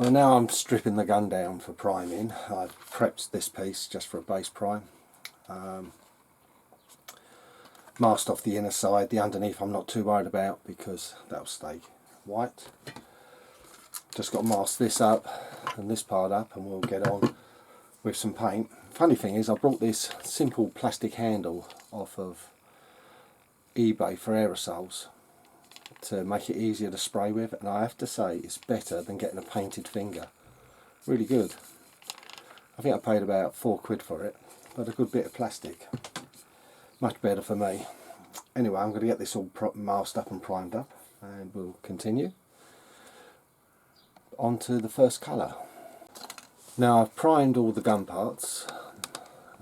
Well, now I'm stripping the gun down for priming. I've prepped this piece just for a base prime. Masked off the inner side. The underneath I'm not too worried about because that'll stay white. Just got to mask this up and this part up and we'll get on with some paint. Funny thing is, I brought this simple plastic handle off of eBay for aerosols to make it easier to spray with, and I have to say it's better than getting a painted finger. Really good. I think I paid about £4 for it, but a good bit of plastic. Much better for me. Anyway, I'm going to get this all masked up and primed up and we'll continue on to the first colour. Now I've primed all the gun parts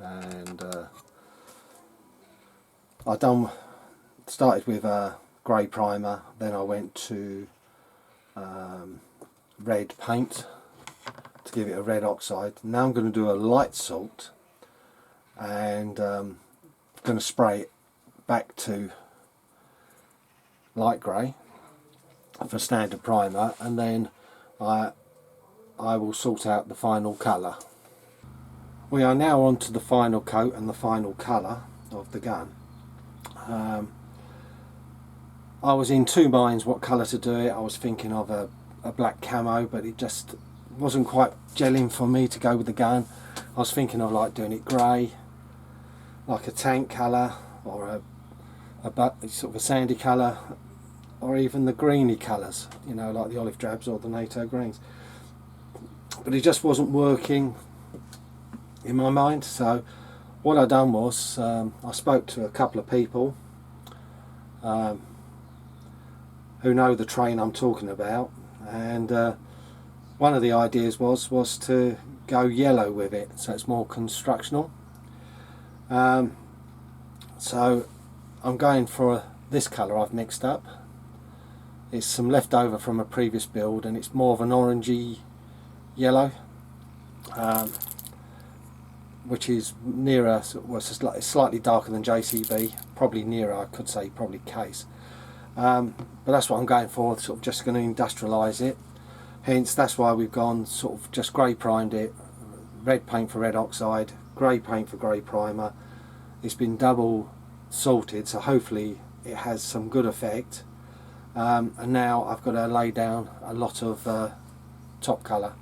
and started with a grey primer, then I went to red paint to give it a red oxide. Now I'm going to do a light salt and going to spray it back to light grey for standard primer, and then I will sort out the final colour. We are now on to the final coat and the final colour of the gun. I was in two minds what colour to do it. I was thinking of a black camo, but it just wasn't quite gelling for me to go with the gun. I was thinking of like doing it grey, like a tank colour, or a sort of a sandy colour, or even the greeny colours, you know, like the olive drabs or the NATO greens. But it just wasn't working in my mind. So what I done was I spoke to a couple of people who know the train I'm talking about, and one of the ideas was to go yellow with it, so it's more constructional. So I'm going for this colour I've mixed up. It's some leftover from a previous build and it's more of an orangey yellow, which is nearer, it's slightly darker than JCB, probably nearer, I could say probably Case. But that's what I'm going for, sort of just going to industrialise it. Hence that's why we've gone sort of just grey primed it, red paint for red oxide, grey paint for grey primer. It's been double salted, so hopefully it has some good effect. And now I've got to lay down a lot of top colour,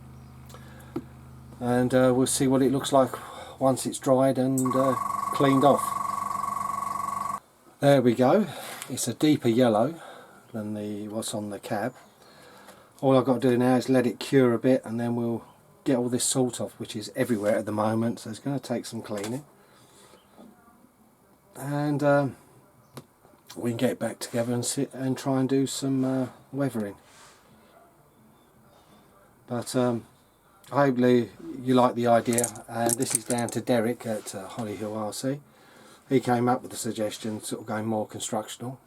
and we'll see what it looks like once it's dried and cleaned off. There we go. It's a deeper yellow than what's on the cab. All I've got to do now is let it cure a bit and then we'll get all this salt off, which is everywhere at the moment, so it's going to take some cleaning. And we can get back together and sit and try and do some weathering. But hopefully you like the idea, and this is down to Derek at Hollyhill RC. He came up with the suggestion, sort of going more constructional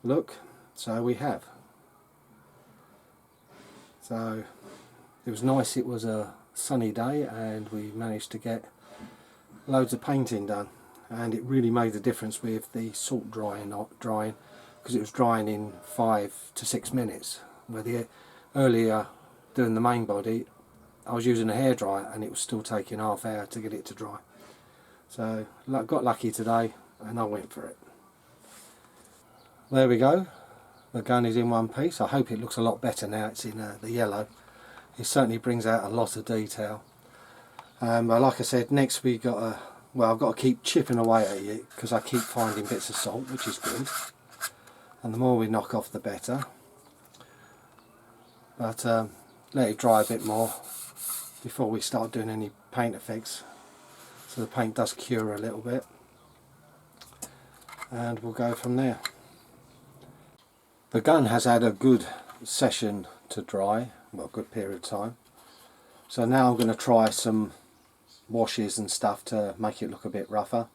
look, so we have. So it was nice, it was a sunny day and we managed to get loads of painting done, and it really made a difference with the salt drying, because it was drying in 5 to 6 minutes, where earlier doing the main body I was using a hairdryer and it was still taking half hour to get it to dry. So got lucky today and I went for it. There we go, the gun is in one piece. I hope it looks a lot better now it's in the yellow. It certainly brings out a lot of detail. But like I said, next we got I've got to keep chipping away at it because I keep finding bits of salt, which is good, and the more we knock off the better. But let it dry a bit more before we start doing any paint effects, so the paint does cure a little bit, and we'll go from there. The gun has had a good session to dry, well, a good period of time, so now I'm going to try some washes and stuff to make it look a bit rougher.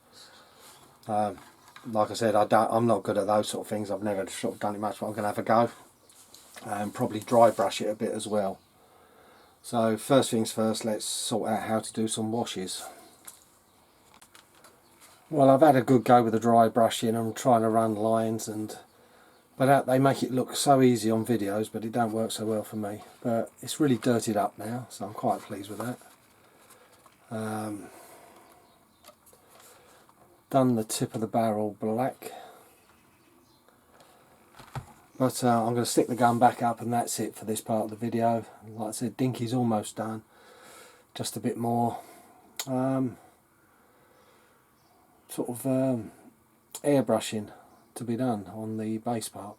Like I said, I'm not good at those sort of things. I've never sort of done it much, but I'm going to have a go and probably dry brush it a bit as well. So first things first, let's sort out how to do some washes. Well, I've had a good go with the dry brushing. I'm trying to run lines, But they make it look so easy on videos, but it don't work so well for me. But it's really dirtied up now, so I'm quite pleased with that. Done the tip of the barrel black. But I'm going to stick the gun back up, and that's it for this part of the video. Like I said, Dinky's almost done. Just a bit more sort of airbrushing to be done on the base part.